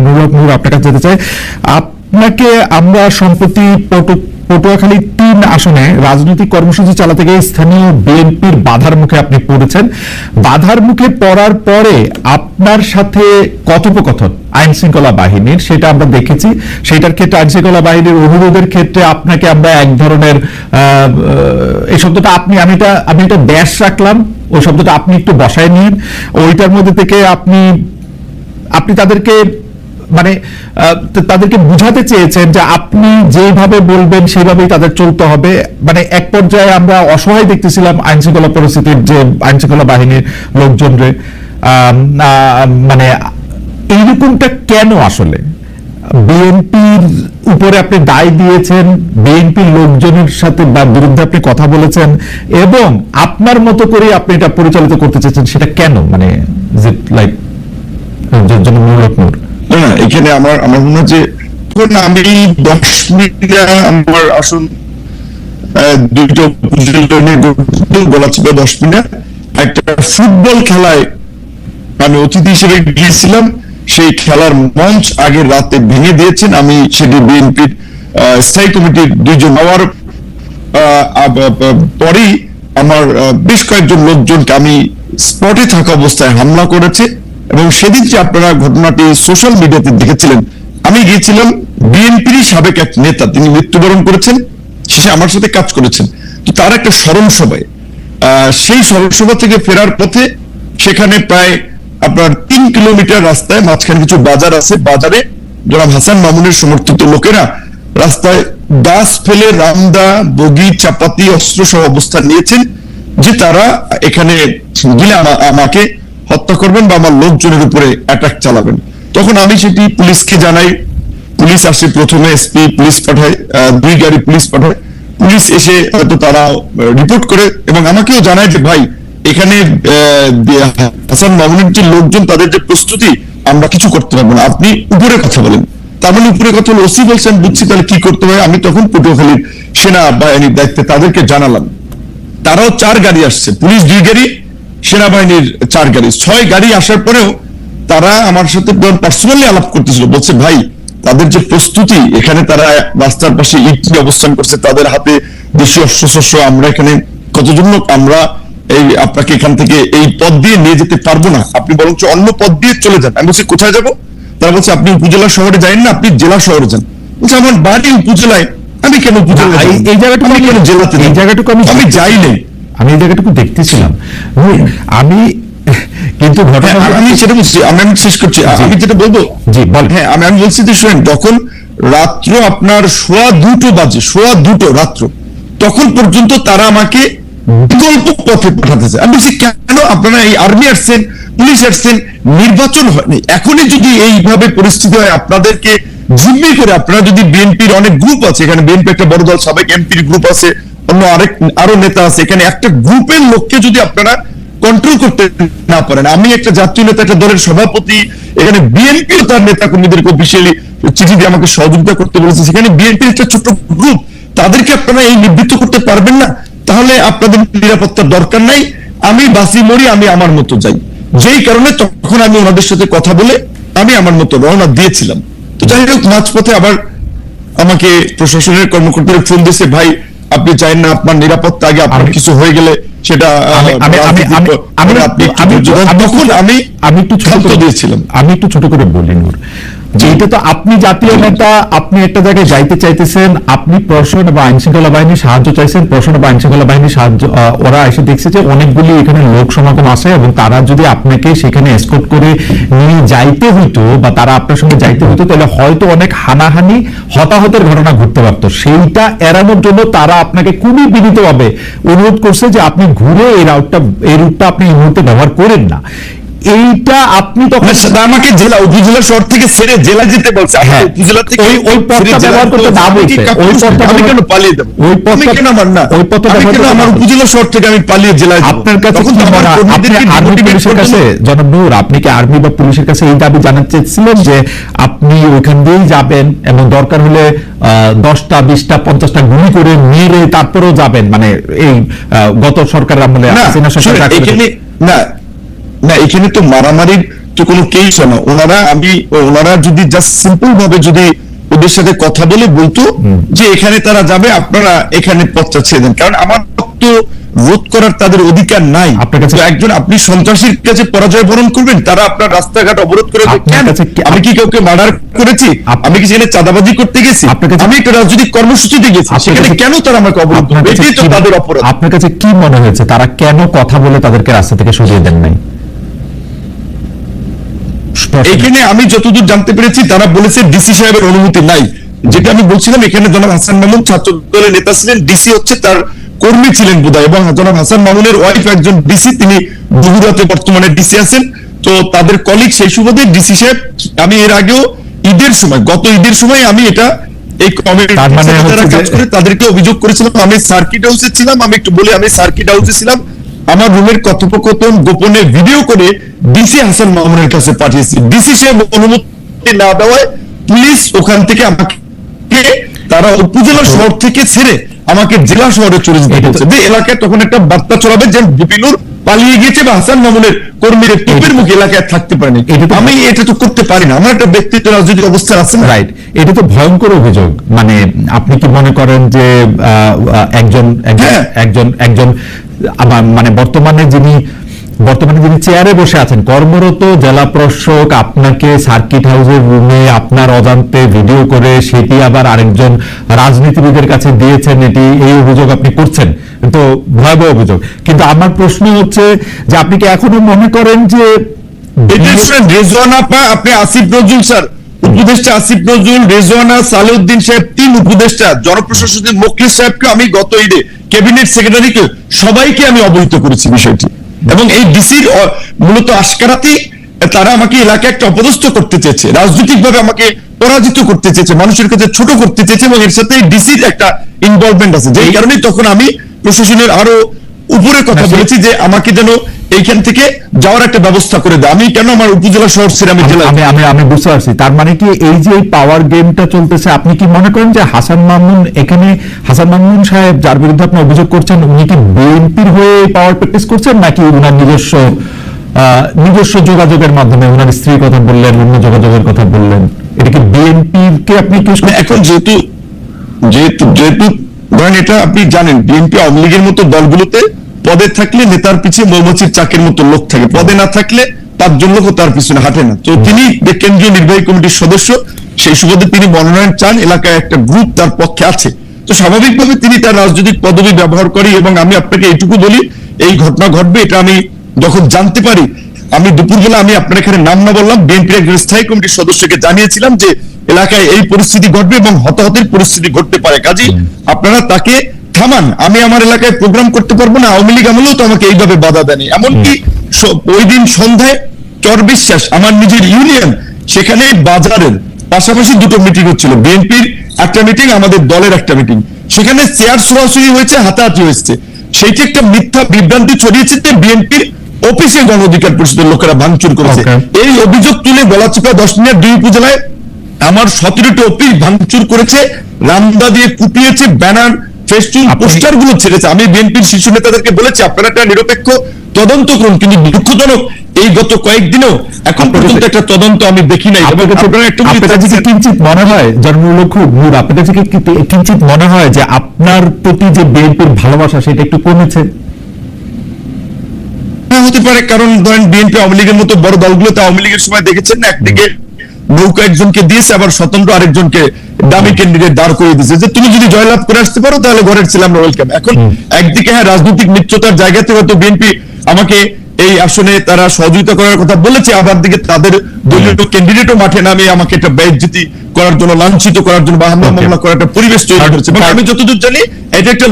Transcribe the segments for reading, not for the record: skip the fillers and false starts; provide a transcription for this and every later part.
নুরুল আপনার কাছে যেতে চাই। আপনাকে আমরা সম্প্রতি পটুয়াখালী 3 আসনে রাজনৈতিক কর্মসূচি চালাতে গিয়ে স্থানীয় বিএনপির বাধার মুখে আপনি পড়েছেন। বাধার মুখে পড়ার পরে আপনার সাথে কথোপকথন আইন শৃঙ্খলা বাহিনীর, সেটা আমরা দেখেছি। সেটার ক্ষেত্রে আইন শৃঙ্খলা বাহিনীর অনুরোধের ক্ষেত্রে আপনাকে আমরা এক ধরনের এই শব্দটা আমি এটা ড্যাশ রাখলাম, ওই শব্দটা আপনি একটু বসায় নিন। ওইটার মধ্যে থেকে আপনি তাদেরকে তাদেরকে বুঝাতে চেয়েছেন যে আপনি যেভাবে বলবেন সেভাবেই তাদের চলতে হবে। মানে এক পর্যায়ে আমরা অসহায় দেখতেছিলাম আইন শৃঙ্খলা পরিস্থিতির, যে আইন শৃঙ্খলা বাহিনীর লোকজনরে মানে এইরকমটা কেন আসলে বিএনপির উপরে আপনি দায় দিয়েছেন, বিএনপির লোকজনের সাথে বা বিরুদ্ধে আপনি কথা বলেছেন এবং আপনার মতো করে আপনি এটা পরিচালিত করতে চেয়েছেন, সেটা কেন? মানে লাইক এখানে আমার মনে হয় যে আমি 10 মিনিট আমার আসন দুটো গলাচিপা 10 মিনিট একটা ফুটবল খেলায় আমি অতিথি হিসেবে গিয়েছিলাম। সেই খেলার মঞ্চ আগের রাতে ভেঙে দিয়েছেন। আমি সেটি বিএনপির স্থায়ী কমিটির 2 জন হওয়ার পরেই আমার বেশ কয়েকজন লোকজনকে আমি স্পটে থাকা অবস্থায় হামলা করেছে। এবং সেদিন যে আপনারা ঘটনাটি সোশ্যাল মিডিয়াতে দেখেছিলেন, আমি গিয়েছিলাম বিএনপির সাবেক এক নেতা, তিনি মৃত্যুবরণ করেছেন, শেষে আমার সাথে কাজ করেছেন। তো তার একটা স্মরণ সভায়, সেই স্মরণ সভা থেকে ফেরার পথে সেখানে প্রায় আপনার 3 কিলোমিটার রাস্তায় মাঝখানে কিছু বাজার আছে, বাজারে জনাব হাসান মামুনের সমর্থিত লোকেরা রাস্তায় গাছ ফেলে রামদা, বগি, চাপাতি, অস্ত্র সহ অবস্থান নিয়েছেন যে তারা এখানে গিলে আমাকে হত্যা করবেন বা আমার লোকজনের উপরে অ্যাটাক চালাবেন। তখন আমি সেটি পুলিশকে জানাই। পুলিশ আসে, প্রথমে এসপি পুলিশ পাঠায়, 2 গাড়ি পুলিশ পাঠায়। পুলিশ এসে হয়তো তারা রিপোর্ট করে এবং আমাকেও জানায় যে ভাই এখানে হাসান মামুনের যে লোকজন, তাদের যে প্রস্তুতি, আমরা কিছু করতে পারবো না, আপনি উপরে কথা বলেন। তার মানে উপরে কথা হলো, ওসি বলছেন, বুঝছি, তাহলে কি করতে হয়। আমি তখন পটুয়াখালীর সেনাবাহিনীর দায়িত্বে তাদেরকে জানালাম। তারাও 4 গাড়ি আসছে, পুলিশ 2 গাড়ি, সেনাবাহিনীর 4 গাড়ি, 6 গাড়ি আসার পরেও তারা আমার সাথে পার্সোনালি আলাপ করতেছিল। বলছে ভাই তাদের যে প্রস্তুতি, এখানে তারা রাস্তার পাশে ইট অবস্থান করছে, তাদের হাতে দেশীয় অস্ত্রশস্ত্র, আমরা এখানে কতজন লোক, আমরা এই আপনাকে এখান থেকে এই পথ দিয়ে নিয়ে যেতে পারবো না, আপনি বরঞ্চ অন্য পথ দিয়ে চলে যান। আমি বলছি কোথায় যাবো? তারা বলছে আপনি উপজেলা শহরে যান না, আপনি জেলা শহরে যান। বলছে আমার বাড়ি উপজেলায়, আমি কেন উপজেলা, এই জায়গাটুকু কেন জেলাতে, এই জায়গাটুকু আমি যাই নাই, আমি এই জায়গাটুকু দেখতেছিলাম। আমি কিন্তু আমি সেটা বলছি, আমি শেষ করছি, আমি যেটা বলবো, জি বল। হ্যাঁ, আমি বলছি যে শুনেন, তখন রাত্র আপনার 2:15 বাজে, 2:15 রাত্র, তখন পর্যন্ত তারা আমাকে বিকল্প পথে পাঠাতেছে। আমি বলছি কেন, আপনারা এই আর্মি আসছেন, পুলিশ আসছেন, নির্বাচন হয়নি, এখনই যদি এইভাবে পরিস্থিতি হয়, আপনাদেরকে জিম্মি করে আপনারা যদি, বিএনপির অনেক গ্রুপ আছে এখানে, বিএনপি একটা বড় দল, সাবেক এমপির গ্রুপ আছে, অন্য আরো নেতা আছে এখানে, একটা গ্রুপের লোককে যদি আপনারা কন্ট্রোল করতে না পারেন, আমি একটা জাতীয় নেতা, একটা দলের সভাপতি, এখানে বিএনপিও তার নেতা কর্মীদেরকে অফিসিয়ালি চিঠি দিয়ে আমাকে সহযোগিতা করতে বলেছে, সেখানে বিএনপির একটা ছোট্ট গ্রুপ, তাদেরকে আপনারা এই নিবৃত্ত করতে পারবেন না, তাহলে আপনাদের নিরাপত্তার দরকার নাই, আমি বাসি মরি, আমি আমার মতো যাই। যেই কারণে তখন আমি ওনাদের সাথে কথা বলে আমি আমার মতো রওনা দিয়েছিলাম। তো যাই হোক, মাঝপথে আবার আমাকে প্রশাসনের কর্মকর্তারা ফোন দিয়েছে, ভাই আপনি চাইেন না আপনার নিরাপত্তা আগে, আপনার কিছু হয়ে গেলে সেটা আমি একটু ছোট করে বলি নূর, যে এটা তো আপনি জাতীয় নেতা, আপনি একটা জায়গায় যাইতে চাইতেছেন, আপনি প্রশাসন বা আইন শৃঙ্খলা বাহিনীর সাহায্য চাইছেন, প্রশাসন বা আইন শৃঙ্খলা বাহিনীর সাহায্য, ওরা এসে দেখছে যে অনেকগুলি এখানে লোক সমাগম আসে এবং তারা যদি আপনাকে সেখানে এসকর্ট করে নিয়ে যাইতে হইতো বা তারা আপনার সঙ্গে যাইতে হইতো, তাহলে হয়তো অনেক হানাহানি, হতাহতের ঘটনা ঘটতে পারতো। সেইটা এড়ানোর জন্য তারা আপনাকে খুবই বিনীতভাবে অনুরোধ করছে যে আপনি ঘুরে এই রুটটা আপনি এই মুহূর্তে ব্যবহার করেন না। এইটা আপনি তখন আমাকে জেলা, উপজেলা শহর থেকে ছেড়ে জেলা যেতে বলছে, উপজেলা থেকে ওই পথটা ব্যবহার করতে না বলছে, ওই পথটা আমি কেন পালিয়ে দেব, ওই পথটা কেন আমার না, ওই পথটা আমার উপজেলা শহর থেকে আমি পালিয়ে জেলায়, আপনার কাছে আপনি আর্মি পুলিশের কাছে, জনাব নূর, আপনি কি আর্মি বা পুলিশের কাছে এই দাবি জানাতে চেয়েছিলেন যে আপনি ওইখান দিয়েই যাবেন এবং দরকার হলে 10টা 20টা 50টা গুলি করে মেরে তারপরেও যাবেন, মানে এই গত সরকারের আমলে না, এখানে তো মারামারির তো কোনো কেস না। ওনারা যদি জাস্ট সিম্পল ভাবে যদি ওদের সাথে কথা বলে বলতো যে এখানে তারা যাবে, আপনারা এখানে পথটা ছেড়ে দেন, কারণ আমার তো রোধ করার তাদের অধিকার নাই। তো একজন আপনি সন্ত্রাসীর কাছে পরাজয় বরণ করবেন, তারা আপনার রাস্তাঘাট অবরোধ করে কেন? আমি কি কাউকে মার্ডার করেছি? আমি কি সেখানে চাঁদাবাজি করতে গেছি? আমি একটা রাজনৈতিক কর্মসূচিতে গেছি, সেখানে কেন তারা আমাকে অবরোধ করবে? এটাই তো তাদের অপরাধ। আপনার কাছে কি মনে হয়েছে তারা কেন কথা বলে তাদেরকে রাস্তা থেকে সরিয়ে দেন নাই? এখানে আমি যতদূর জানতে পেরেছি তারা বলেছে ডিসি সাহেবের অনুমতি নাই। যেটা আমি বলছিলাম, এখানে জনাব হাসান মামুন ছাত্র দলের নেতা ছিলেন, ডিসি হচ্ছে তার কর্মী ছিলেন বোধহয়, এবং জনাব হাসান মামুনের ওয়াইফ একজন ডিসি, তিনি বগুড়াতে বর্তমানে ডিসি আছেন। তো তাদের কলিগ, সেই সুবাদে ডিসি সাহেব, আমি এর আগেও গত ঈদের সময় আমি এটা এই কমিটির যারা কাজ করে তাদেরকে অভিযোগ করেছিলাম। আমি সার্কিট হাউসে ছিলাম, আমি একটু বলি, আমি সার্কিট হাউসে ছিলাম, আমার রুমের কথোপকথন গোপনে ভিডিও করে ডিসি হাসান মামুনের কাছে পাঠিয়েছি। ডিসি সাহেব অনুমতি না দেওয়ায় পুলিশ ওখান থেকে আমাকে, তারা উপজেলা শহর থেকে ছেড়ে আমাকে জেলা শহরে চলে যেতে বলছে, যে এলাকায় তখন একটা বার্তা চলাবে যে বিপিনুর পালিয়ে গিয়েছে বা হাসান মামুনের কর্মীরা টিপের মুখে এলাকায় থাকতে পারেনি। আমি এটা তো করতে পারি না, আমার একটা ব্যক্তিত্ব রাজনৈতিক অবস্থা আছে। রাইট, এটা তো ভয়ঙ্কর অভিযোগ। মানে আপনি কি মনে করেন যে একজন মানে বর্তমানে যিনি চেয়ারে বসে আছেন, কর্মরত জেলা প্রশাসক, আপনাকে সার্কিট হাউসের রুমে আপনার অজান্তে ভিডিও করে সেটি আবার আরেকজন রাজনীতিবিদের কাছে দিয়েছেন, এই অভিযোগ আপনি করছেন, তো ভয়াবহ অভিযোগ। কিন্তু আমার প্রশ্ন হচ্ছে যে আপনি কি এখনো মনে করেন যে রেজওয়ানা, আপনি আসিফ নজরুল স্যার, উপদেষ্টা আসিফ নজরুল, রেজওয়ানা, সালেউদ্দিন সাহেব, 3 উপদেষ্টা, জনপ্রশাসনের মোখলেস সাহেবকে আমি গত ঈদে, ক্যাবিনেট সেক্রেটারিকে, সবাইকে আমি অবহিত করেছি বিষয়টি। এবং এই ডিসির মূলত আশকারাতেই তারা আমাকে এলাকায় একটা অপদস্থ করতে চেয়েছে, রাজনৈতিকভাবে আমাকে পরাজিত করতে চেয়েছে, মানুষের কাছে ছোট করতে চেয়েছে, এবং এর সাথে ডিসির একটা ইনভলভমেন্ট আছে। যেই কারণে তখন আমি প্রশাসনের আরো উপরে কথা বলেছি যে আমাকে যেন এইখান থেকে যাওয়ার একটা ব্যবস্থা করে দেয়। আমি কেন আমার উপজেলা শহর ছেড়ে আমি জেলা, আমি বুঝতে পারছি। তার মানে কি এই যে পাওয়ার গেমটা চলতেছে, আপনি কি মনে করেন যে হাসান মামুন সাহেব যার বিরুদ্ধে আপনি অভিযোগ করছেন, উনি কি বিএনপির হয়ে পাওয়ার প্র্যাকটিস করছেন, নাকি উনার নিজস্ব যোগাযোগের মাধ্যমে, উনার স্ত্রীর কথা বললেন, অন্য যোগাযোগের কথা বললেন, এটা কি বিএনপির কে আপনি এখন যেহেতু ধরেন, এটা আপনি জানেন, বিএনপি আওয়ামী লীগের মতো দলগুলোতে পদে থাকলে নেতার পিছিয়ে মৌমাছির চাকের মতো লোক থাকে, পদে না থাকলে 5 জন লোক তার পিছনে হাঁটে না। তো তিনি কেন্দ্রীয় নির্বাহী কমিটির সদস্য, সেই সুবাদে তিনি মনোনয়ন চান, এলাকায় একটা গ্রুপ তার পক্ষে আছে, তো স্বাভাবিকভাবে তিনি তার রাজনৈতিক পদবি ব্যবহার করি। এবং আমি আপনাকে এইটুকু বলি, এই ঘটনা ঘটবে এটা আমি যখন জানতে পারি, আমি দুপুরবেলা, আমি আপনার এখানে নাম না বললাম, বিএনপির একজন স্থায়ী কমিটির সদস্যকে জানিয়েছিলাম যে এলাকায় এই পরিস্থিতি ঘটবে এবং হতাহতের পরিস্থিতি ঘটতে পারে, কাজে আপনারা তাকে থামান, আমি আমার এলাকায় প্রোগ্রাম করতে পারবো না। আওয়ামী লীগ আমলেও তো আমাকে এইভাবে বাধা দেয়নি। এমনকি ওই দিন সন্ধ্যায় চর বিশ্বাস, আমার নিজের ইউনিয়ন, সেখানে বাজারের পাশাপাশি 2টো মিটিং হচ্ছিল, বিএনপির একটা মিটিং, আমাদের দলের একটা মিটিং, সেখানে চেয়ার ছোড়াছুড়ি হয়েছে, হাতাহাতি হয়েছে। সেইটি একটা মিথ্যা বিভ্রান্তি ছড়িয়েছে যে বিএনপির অফিসে গণ অধিকার পরিষদের লোকেরা ভাঙচুর করেছে। এই অভিযোগ তুলে গলাচিপা 10 মিনিট 2 উপজেলায় আমার 17টি অফিস ভাঙচুর করেছে, রামদা দিয়ে কুপিয়েছে, ব্যানার, ফেস্টুন, পোস্টার গুলো ছেড়েছে। আমি বিএনপির শীর্ষ নেতাদেরকে বলেছি আপনারা একটা নিরপেক্ষ তদন্ত করুন, কিন্তু দুঃখজনক এই গত কয়েকদিনও এখন পর্যন্ত একটা তদন্ত আমি দেখি নাই। কিঞ্চিত মনে হয় আপনার কাছে কিঞ্চিত মনে হয় যে আপনার প্রতি যে বিএনপির ভালোবাসা সেটা একটু কমেছে? হতে পারে, কারণ ধরেন বিএনপি আওয়ামী লীগের মতো বড় দলগুলোতে আওয়ামী লীগের সময় দেখেছেন না, একদিকে নৌকা একজনকে দিয়েছে, আবার স্বতন্ত্র আরেকজনকে দামি ক্যান্ডিডেট দাঁড় করে দিয়েছে যে তুমি যদি জয়লাভ করে আসতে পারো তাহলে ঘরের ছিলাম ওয়েলকাম। এখন একদিকে হ্যাঁ, রাজনৈতিক মিত্রতার জায়গা থেকে হয়তো বিএনপি আমাকে এই আসনে তারা সহযোগিতা করার কথা বলেছে, আবার দিকে তাদের দলীয় ক্যান্ডিডেটও মাঠে নামে আমাকে একটা বেইজ্জতি করার জন্য, লাঞ্ছিত করার জন্য বা হামলা মামলা করার একটা পরিবেশ তৈরি করেছে। আমি যতদূর জানি এটা একটা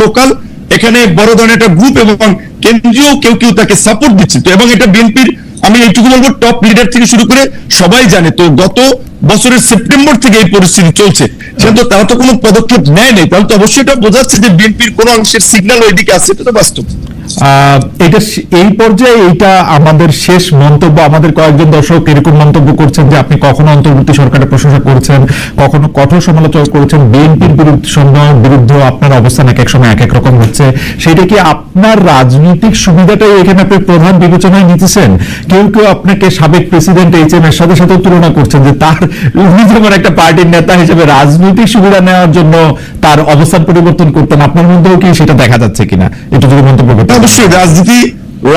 লোকাল এখানে বড় ধরনের একটা গ্রুপ এবং কেন্দ্রীয় কেউ তাকে সাপোর্ট দিচ্ছে। তো এবং এটা বিএনপির, আমি এইটুকু বলবো, টপ লিডার থেকে শুরু করে সবাই জানে। তো গত বছরের সেপ্টেম্বর থেকে এই পরিস্থিতি চলছে, সেটা তো তারা তো কোনো পদক্ষেপ নেয় নাই, তাহলে তো অবশ্যই এটা বোঝাচ্ছে যে বিএনপির কোনো অংশের সিগন্যাল ওইদিকে আসছে, এটা তো বাস্তব। এটা এই পর্যায়ে এইটা আমাদের শেষ মন্তব্য। আমাদের কয়েকজন দর্শক এরকম মন্তব্য করছেন যে আপনি কখনো অন্তর্বর্তী সরকারের প্রশংসা করেছেন, কখনো কঠোর সমালোচনা করেছেন, বিএনপির বিরুদ্ধে আপনার অবস্থান এক এক সময় এক এক রকম হচ্ছে। সেটা কি আপনার রাজনৈতিক সুবিধাটাই এখানে আপনি প্রধান বিবেচনায় নিতেছেন? কেউ কেউ আপনাকে সাবেক প্রেসিডেন্ট এইচ.এম. এরশাদের সাথে তুলনা করছেন যে তার উনি যেমন একটা পার্টির নেতা হিসেবে রাজনৈতিক সুবিধা নেওয়ার জন্য তার অবস্থান পরিবর্তন করতেন। আপনার মধ্যেও কি সেটা দেখা যাচ্ছে কিনা, একটু যদি মন্তব্য করতেন। অবশ্যই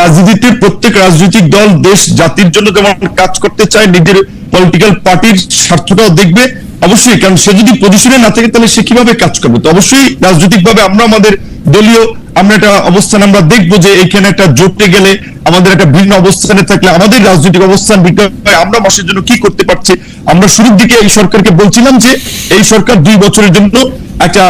রাজনীতিতে প্রত্যেক রাজনৈতিক দল দেশ জাতির জন্য যেমন কাজ করতে চায়, নিজের পলিটিক্যাল পার্টির স্বার্থটাও দেখবে অবশ্যই, কারণ সে যদি পজিশনে না থাকে তাহলে সে কিভাবে কাজ করবে। তো অবশ্যই রাজনৈতিক ভাবে আমরা আমাদের দলীয় একটা অবস্থান আমরা দেখবো যে এইখানে একটা জোটে গেলে আমাদের একটা ভিন্ন অবস্থানে থাকলে আমাদের রাজনৈতিক অবস্থান ভিন্ন হয়, আমরা মাসের জন্য কি করতে পারছি। আমরা শুরুর দিকে এই সরকারকে বলছিলাম যে এই সরকার 2 বছরের জন্য একটা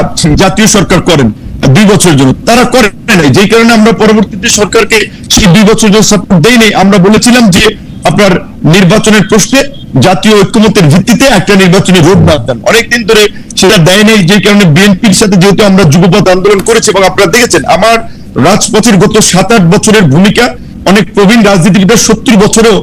জাতীয় সরকার করেন, 2 বছরের জন্য তারা করে নাই, যেই কারণে আমরা পরবর্তীতে সরকারকে সেই 2 বছরের জন্য সাপোর্ট দেই নাই। আমরা বলেছিলাম যে আপনার নির্বাচনের প্রশ্নে জাতীয় ঐক্যমতের ভিত্তিতে একটা নির্বাচনী রোড ম্যাপ দেন। অনেকদিন ধরে সেটা দেয় নাই, যেই কারণে বিএনপির সাথে যেহেতু আমরা যুগপৎ আন্দোলন করেছি এবং আপনারা দেখেছেন আমার রাজপথের গত 7-8 বছরের ভূমিকা অনেক প্রবীণ রাজনীতিবিদরা 70 বছরেও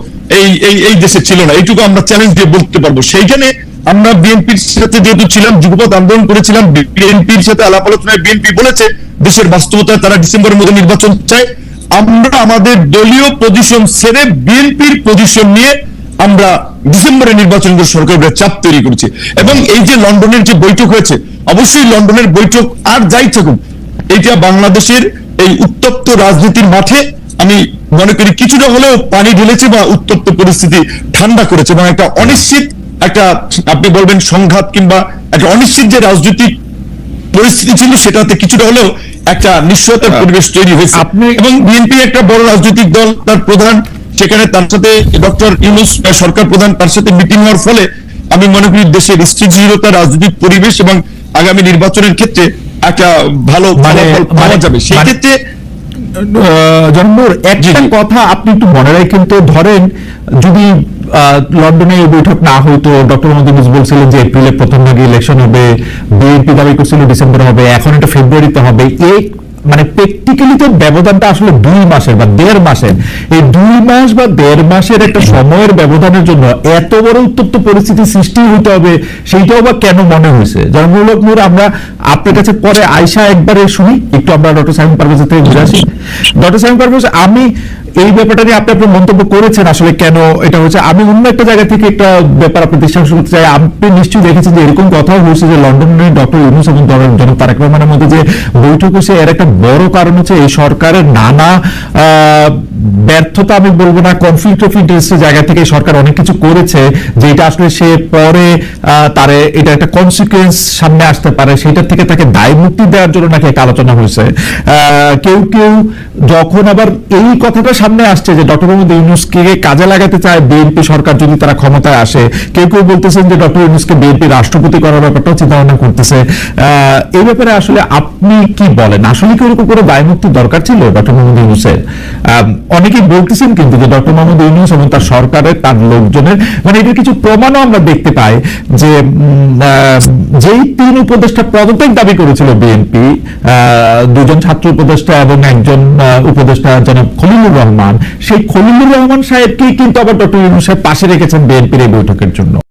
এই দেশে ছিল না, এইটুকু আমরা চ্যালেঞ্জ দিয়ে বলতে পারবো। সেইখানে আমরা বিএনপির সাথে যেহেতু ছিলাম, যুগপৎ আন্দোলন করেছিলাম, বিএনপির সাথে আলাপ আলোচনায় বিএনপি বলেছে দেশের বাস্তবতায় তারা ডিসেম্বরের মধ্যে নির্বাচন চায়। আমরা আমাদের দলীয় পজিশন ছেড়ে বিএনপির পজিশন নিয়ে আমরা ডিসেম্বরের নির্বাচনের সরকারের চাপ তৈরি করেছি। এবং এই যে লন্ডনের যে বৈঠক হয়েছে, অবশ্যই লন্ডনের বৈঠক আর যাই থাকুক, এটা বাংলাদেশের এই উত্তপ্ত রাজনীতির মাঠে আমি মনে করি কিছুটা হলেও পানি ঢেলেছে বা উত্তপ্ত পরিস্থিতি ঠান্ডা করেছে, এবং একটা অনিশ্চিত একটা আপনি বলবেন সংঘাত কিংবা একটা অনিশ্চিত যে রাজনৈতিক পরিস্থিতি ছিল সেটাতে কিছুটা হলেও একটা নিশ্চয়তার পরিবেশ তৈরি হয়েছে। এবং বিএনপি একটা বড় রাজনৈতিক দল, তার প্রধান সেখানে, তার সাথে ডক্টর ইউনূস সরকার প্রধান, তার সাথে মিটিং হওয়ার ফলে আমি মনে করি দেশের স্থিতিশীলতা, রাজনৈতিক পরিবেশ এবং আগামী নির্বাচনের ক্ষেত্রে একটা ভালো ফলাফল পাওয়া যাবে। সেই ক্ষেত্রে জন্মর একটা কথা আপনি একটু মনে রাখেন তো, ধরেন যদি লন্ডনে এই বৈঠক না হইতো, ডক্টর মোহাম্মদ ইউনূস বলছিলেন যে এপ্রিলের প্রথম ভাগে ইলেকশন হবে, বিএনপি দাবি করছিল ডিসেম্বরে হবে, এখন এটা ফেব্রুয়ারিতে হবে। এই মানে প্র্যাকটিক্যালি তো ব্যবধানটা আসলে 2 মাসের বা 1.5 মাসের। এই 2 মাস বা 1.5 মাসের একটা সময়ের ব্যবধানের জন্য এত বড় উত্তপ্ত পরিস্থিতি সৃষ্টি হতে হবে, সেইটাও বা কেন মনে হয়েছে? জন্মমূলক নূর, আমরা আপনার কাছে পরে আয়সা একবারে শুনি, একটু আমরা ডক্টর সাইমন পারভেজ থেকে ঘুরে আসি। ডক্টর সাইমন পারভেজ, আমি এই ব্যাপারটা নিয়ে আপনি আপনার মন্তব্য করেছেন আসলে কেন এটা হচ্ছে। আমি অন্য একটা জায়গা থেকে একটা ব্যাপার আপনি দৃষ্টান্ত করতে চাই। আপনি নিশ্চয়ই দেখেছেন যে এরকম কথাও হয়েছে যে লন্ডনে ডক্টর ইউনূস এবং জনাব তারেক রহমানের মধ্যে যে বৈঠক হয়েছে, এর একটা বড় কারণ হচ্ছে এই সরকারের নানা ব্যর্থতা, আমি বলবো না, কনফ্লিক্ট অফ ইন্টারেস্টের জায়গা থেকে সরকার অনেক কিছু করেছে যেটা আসলে সে পরে তারে এটা একটা কনসিকুয়েন্স সামনে আসতে পারে, সেটা থেকে তাকে দায় মুক্তি দেওয়ার জন্য নাকি একটা আলোচনা হয়েছে। কেউ কেউ যখন আবার এই কথাটা সামনে আসছে যে ডক্টর মোহাম্মদ ইউনূসকে কাজে লাগাতে চায় বিএনপি সরকার যদি তারা ক্ষমতায় আসে, কেউ কেউ বলতেছেন যে ডক্টর ইউনূসকে বিএনপি রাষ্ট্রপতি করার ব্যাপারটাও চিন্তা ভাবনা করতেছে। এই ব্যাপারে আসলে আপনি কি বলেন? আসলে কি ওরকম করে দায় মুক্তির দরকার ছিল ডক্টর মোহাম্মদ ইউনূসের? অনেকেই বলতেছেন কিন্তু যে ডক্টর মোহাম্মদ ইউনূস এবং তার সরকারের, তার লোকজনের, মানে এটার কিছু প্রমাণও আমরা দেখতে পাই যে যেই 3 উপদেষ্টা পদত্যাগ দাবি করেছিল বিএনপি, 2 জন ছাত্র উপদেষ্টা এবং 1 জন উপদেষ্টা জনাব খলিলুর রহমান, সেই খলিলুর রহমান সাহেবকেই কিন্তু আবার ডক্টর ইউনূস সাহেব পাশে রেখেছেন বিএনপির এই বৈঠকের জন্য।